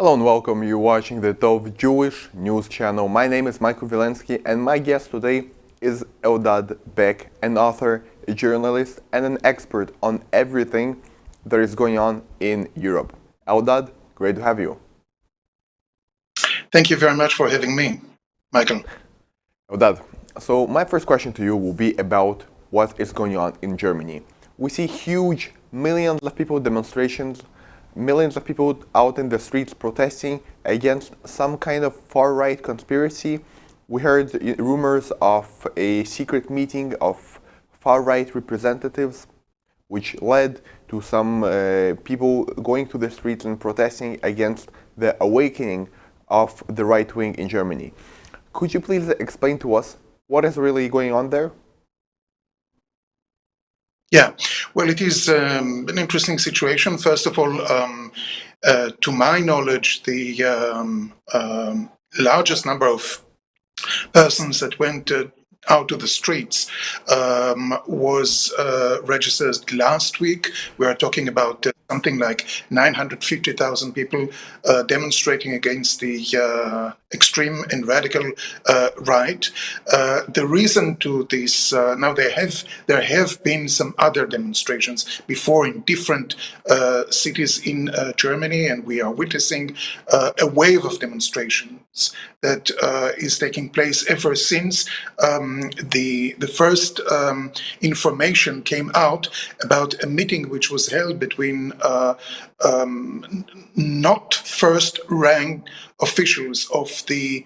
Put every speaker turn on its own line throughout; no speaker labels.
Hello and welcome. You're watching the Tov Jewish News Channel. My name is Michael Vilensky and my guest today is Eldad Beck, an author, a journalist, and an expert on everything that is going on in Europe. Eldad, great to have you.
Thank you very much for having me, Michael.
Eldad, so my first question to you will be about what is going on in Germany. We see huge millions of people demonstrations, millions of people out in the streets protesting against some kind of far-right conspiracy. We heard rumors of a secret meeting of far-right representatives, which led to some people going to the streets and protesting against the awakening of the right wing in Germany. Could you please explain to us what is really going on there?
Yeah, well, it is an interesting situation. First of all, to my knowledge, the largest number of persons that went out to the streets was registered last week. We are talking about something like 950,000 people demonstrating against the extreme and radical right. The reason to this, now there have been some other demonstrations before in different cities in Germany, and we are witnessing a wave of demonstrations that is taking place ever since the first information came out about a meeting which was held between not first-rank officials of the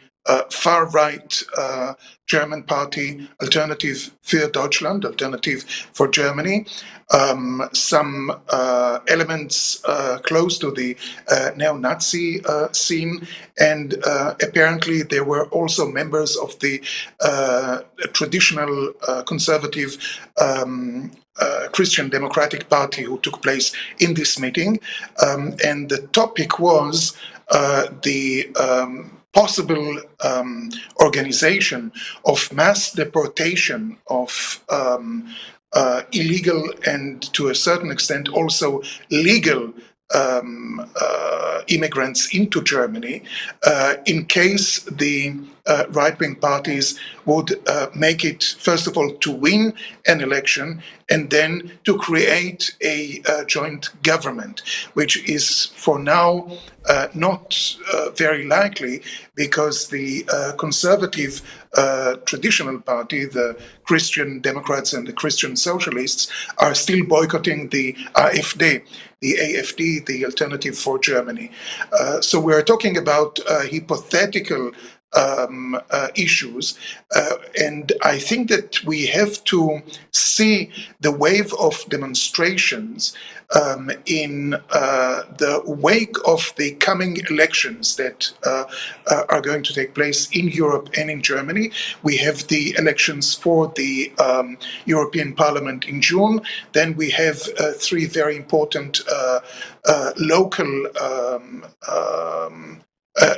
far-right German party Alternative für Deutschland, Alternative for Germany, some elements close to the neo-Nazi scene, and apparently there were also members of the traditional conservative Christian Democratic Party who took place in this meeting, and the topic was the possible organization of mass deportation of illegal and to a certain extent also legal immigrants into Germany in case the right-wing parties would make it, first of all, to win an election and then to create a joint government, which is for now not very likely because the conservative traditional party, the Christian Democrats and the Christian Socialists, are still boycotting the AfD, the Alternative for Germany. So we're talking about hypothetical issues, and I think that we have to see the wave of demonstrations in the wake of the coming elections that are going to take place in Europe and in Germany. We have the elections for the European Parliament in June. Then we have three very important local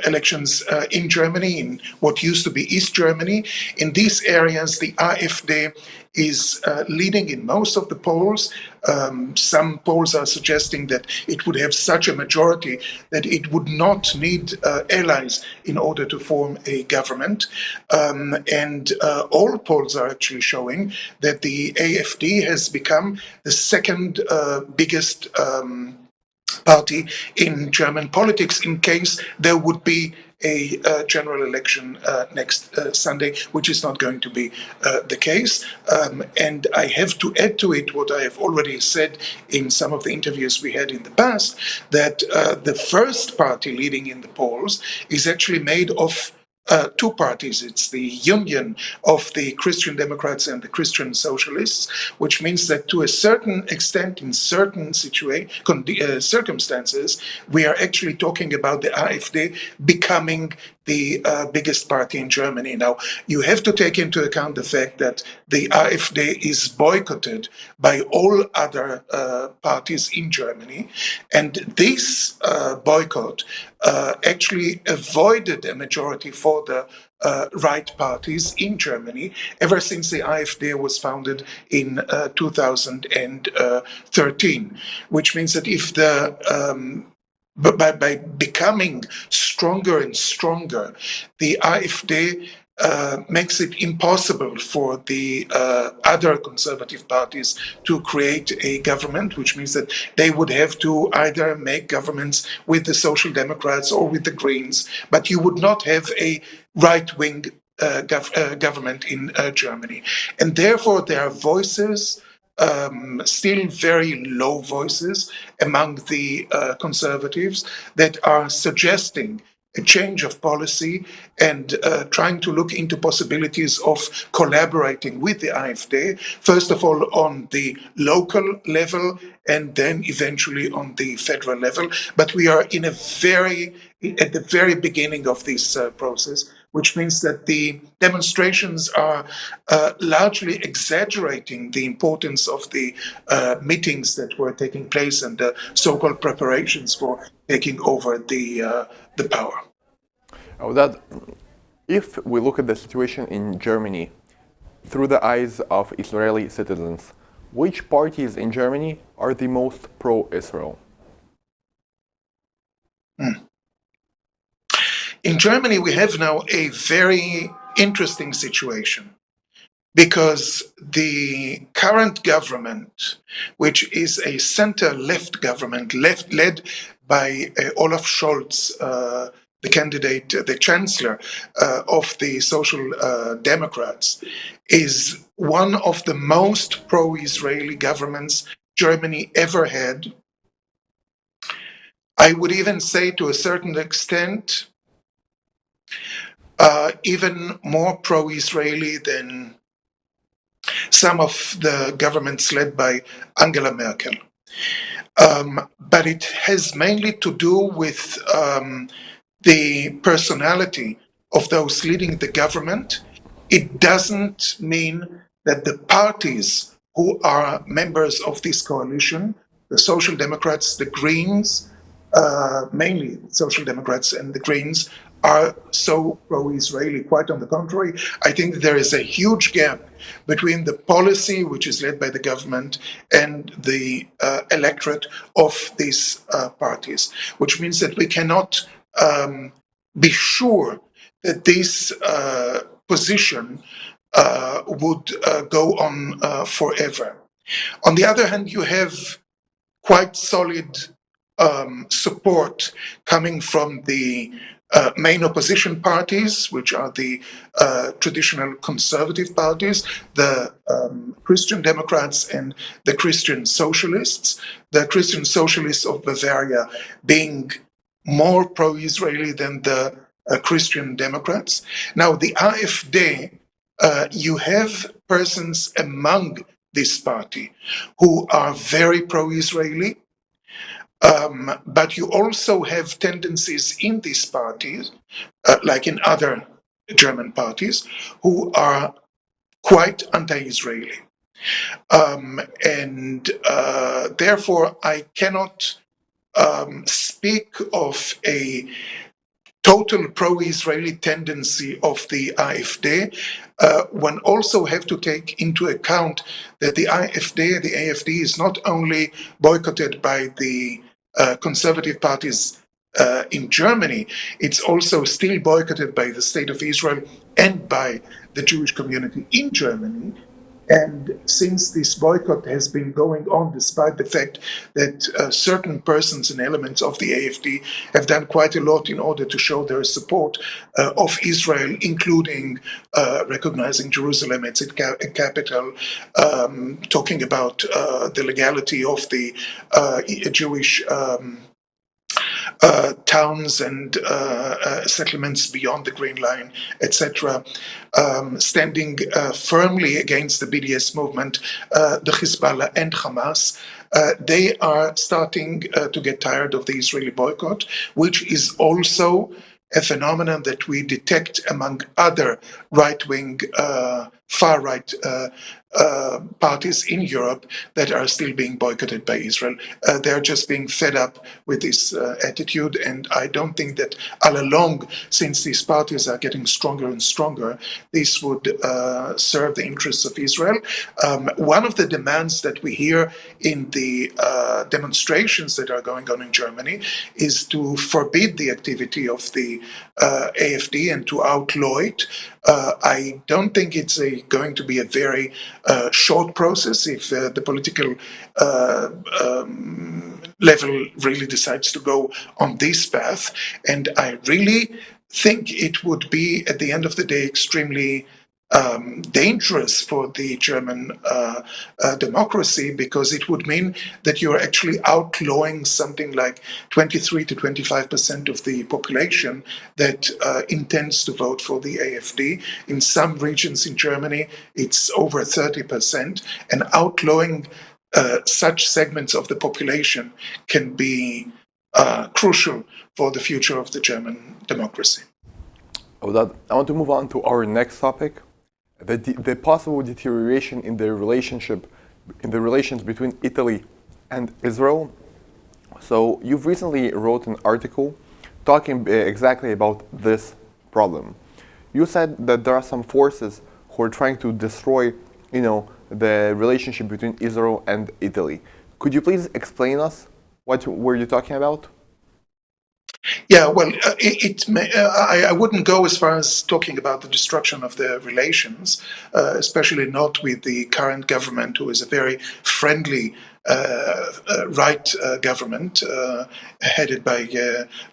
elections in Germany, in what used to be East Germany. In these areas, the AfD is leading in most of the polls. Some polls are suggesting that it would have such a majority that it would not need allies in order to form a government. And all polls are actually showing that the AfD has become the second biggest party in German politics in case there would be a general election next Sunday, which is not going to be the case. And I have to add to it what I have already said in some of the interviews we had in the past, that the first party leading in the polls is actually made of two parties. It's the union of the Christian Democrats and the Christian Socialists, which means that to a certain extent, in certain circumstances, we are actually talking about the AfD becoming the biggest party in Germany. Now, you have to take into account the fact that the AfD is boycotted by all other parties in Germany, and this boycott actually avoided a majority for the right parties in Germany ever since the AfD was founded in 2013, which means that if the but by becoming stronger and stronger, the AfD makes it impossible for the other conservative parties to create a government, which means that they would have to either make governments with the Social Democrats or with the Greens, but you would not have a right-wing government in Germany. And therefore, there are voices, still very low voices among the conservatives that are suggesting a change of policy and trying to look into possibilities of collaborating with the AfD, first of all on the local level and then eventually on the federal level. But we are in at the very beginning of this process, which means that the demonstrations are largely exaggerating the importance of the meetings that were taking place and the so-called preparations for taking over the power.
That if we look at the situation in Germany through the eyes of Israeli citizens, which parties in Germany are the most pro-Israel?
In Germany, we have now a very interesting situation because the current government, which is a center-left government, led by Olaf Scholz, the candidate, the chancellor of the Social Democrats, is one of the most pro-Israeli governments Germany ever had. I would even say, to a certain extent, even more pro-Israeli than some of the governments led by Angela Merkel. But it has mainly to do with the personality of those leading the government. It doesn't mean that the parties who are members of this coalition, the Social Democrats, the Greens, mainly Social Democrats and the Greens, are so pro-Israeli. Quite on the contrary, I think there is a huge gap between the policy which is led by the government and the electorate of these parties, which means that we cannot be sure that this position would go on forever. On the other hand, you have quite solid support coming from the main opposition parties, which are the traditional conservative parties, the Christian Democrats and the Christian Socialists. The Christian Socialists of Bavaria being more pro-Israeli than the Christian Democrats. Now, the AfD, you have persons among this party who are very pro-Israeli, but you also have tendencies in these parties, like in other German parties, who are quite anti-Israeli. And therefore, I cannot speak of a total pro-Israeli tendency of the AfD. One also have to take into account that the AfD is not only boycotted by the conservative parties in Germany, it's also still boycotted by the State of Israel and by the Jewish community in Germany. And since this boycott has been going on, despite the fact that certain persons and elements of the AfD have done quite a lot in order to show their support of Israel, including recognizing Jerusalem as its capital, talking about the legality of the Jewish towns and settlements beyond the Green Line, etc., standing firmly against the BDS movement, the Hezbollah and Hamas. They are starting to get tired of the Israeli boycott, which is also a phenomenon that we detect among other right-wing, far-right parties in Europe that are still being boycotted by Israel. They're just being fed up with this attitude, and I don't think that all along, since these parties are getting stronger and stronger, this would serve the interests of Israel. One of the demands that we hear in the demonstrations that are going on in Germany is to forbid the activity of the AfD and to outlaw it. I don't think it's going to be a very short process if the political level really decides to go on this path. And I really think it would be, at the end of the day, extremely dangerous for the German democracy, because it would mean that you're actually outlawing something like 23 to 25% of the population that intends to vote for the AfD. In some regions in Germany, it's over 30%, and outlawing such segments of the population can be crucial for the future of the German democracy.
Eldad, I want to move on to our next topic, the possible deterioration in the relations between Italy and Israel. So you've recently wrote an article talking exactly about this problem. You said that there are some forces who are trying to destroy, the relationship between Israel and Italy. Could you please explain us what were you talking about?
Yeah, well, I wouldn't go as far as talking about the destruction of the relations, especially not with the current government, who is a very friendly right government headed by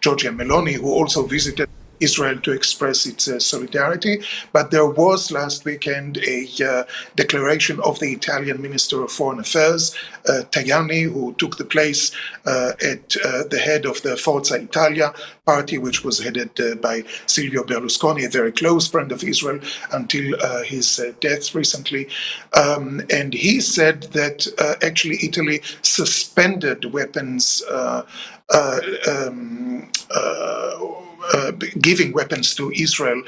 Giorgia Meloni, who also visited Israel to express its solidarity. But there was last weekend a declaration of the Italian Minister of Foreign Affairs, Tajani, who took the place at the head of the Forza Italia party, which was headed by Silvio Berlusconi, a very close friend of Israel until his death recently. And he said that actually Italy suspended weapons giving weapons to Israel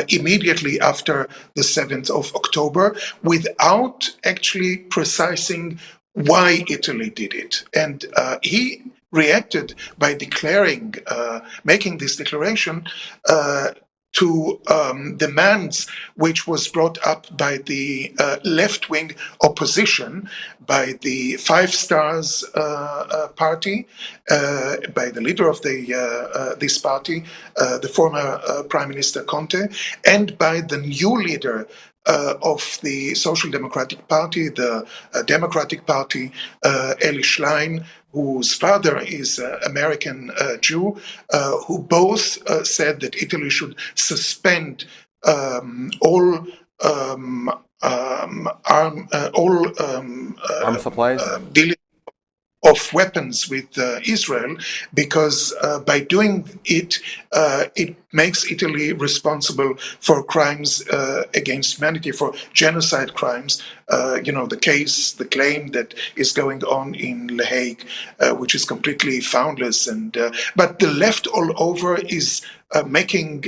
immediately after the 7th of October, without actually precising why Italy did it. And he reacted by making this declaration to demands which was brought up by the left-wing opposition, by the Five Stars party, by the leader of this party, the former Prime Minister Conte, and by the new leader of the Social Democratic Party, the Democratic Party, Eli Schlein, whose father is American Jew, who both said that Italy should suspend all
Arm supplies?
dealing of weapons with Israel, because by doing it, it makes Italy responsible for crimes against humanity, for genocide crimes. The claim that is going on in The Hague, which is completely foundless. But the left all over is making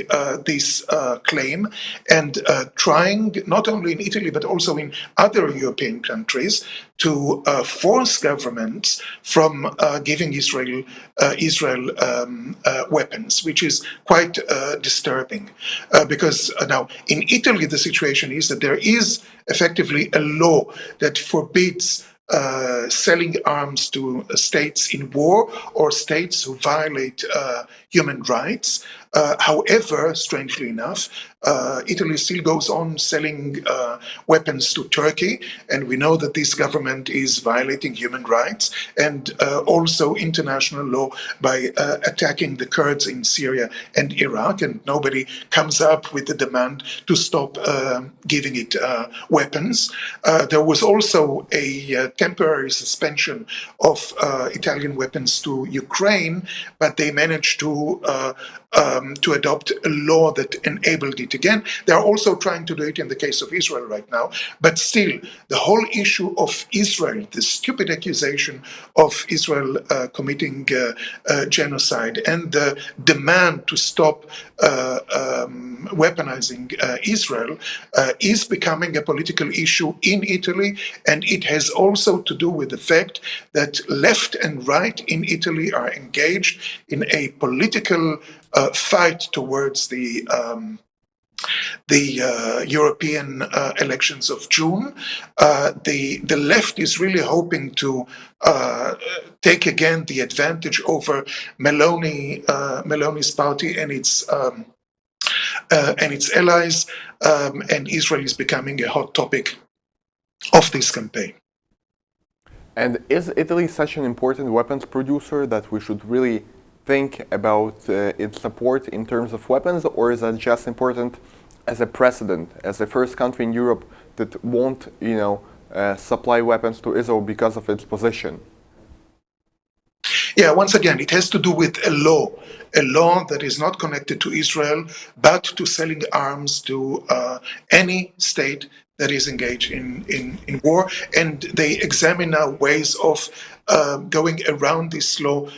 this claim and trying, not only in Italy but also in other European countries, to force governments from giving Israel weapons, which is quite disturbing. Because now in Italy the situation is that there is effectively a law that forbids selling arms to states in war or states who violate human rights. However, strangely enough, Italy still goes on selling weapons to Turkey, and we know that this government is violating human rights and also international law by attacking the Kurds in Syria and Iraq, and nobody comes up with the demand to stop giving it weapons. There was also a temporary suspension of Italian weapons to Ukraine, but they managed to to adopt a law that enabled it again. They are also trying to do it in the case of Israel right now. But still, the whole issue of Israel, the stupid accusation of Israel committing genocide, and the demand to stop weaponizing Israel is becoming a political issue in Italy, and it has also to do with the fact that left and right in Italy are engaged in a political fight towards the European elections of June. The left is really hoping to take again the advantage over Meloni's party and its allies, and Israel is becoming a hot topic of this campaign.
And is Italy such an important weapons producer that we should really think about its support in terms of weapons, or is that just important as a precedent, as the first country in Europe that won't, supply weapons to Israel because of its position?
Yeah, once again, it has to do with a law that is not connected to Israel, but to selling arms to any state that is engaged in war. And they examine now ways of going around this law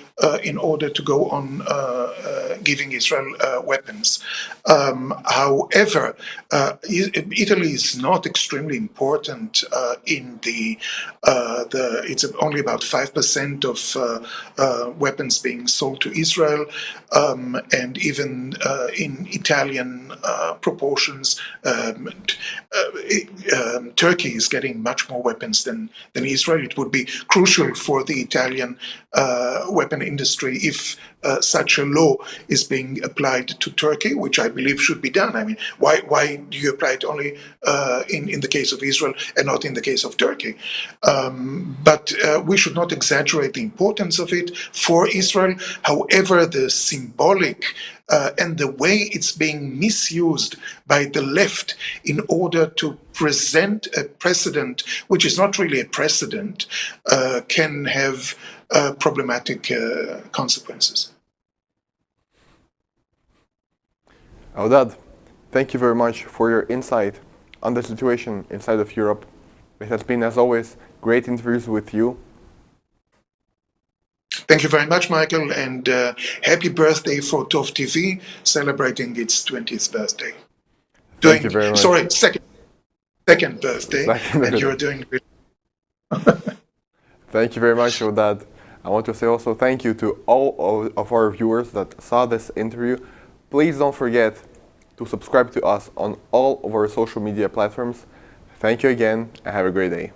in order to go on giving Israel weapons. However, Italy is not extremely important in it's only about 5% of weapons being sold to Israel, and even in Italian proportions, Turkey is getting much more weapons than Israel. It would be crucial for the Italian weapon industry if such a law is being applied to Turkey, which I believe should be done. I mean, why do you apply it only in the case of Israel and not in the case of Turkey? But we should not exaggerate the importance of it for Israel. However, the symbolic and the way it's being misused by the left in order to present a precedent, which is not really a precedent, can have problematic consequences.
Eldad, thank you very much for your insight on the situation inside of Europe. It has been, as always, great interviews with you.
Thank you very much, Michael, and happy birthday for Tov TV, celebrating its 20th birthday.
Thank you very much.
Sorry, second birthday, and you're doing it.
Thank you very much, Eldad. I want to say also thank you to all of our viewers that saw this interview. Please don't forget to subscribe to us on all of our social media platforms. Thank you again, and have a great day.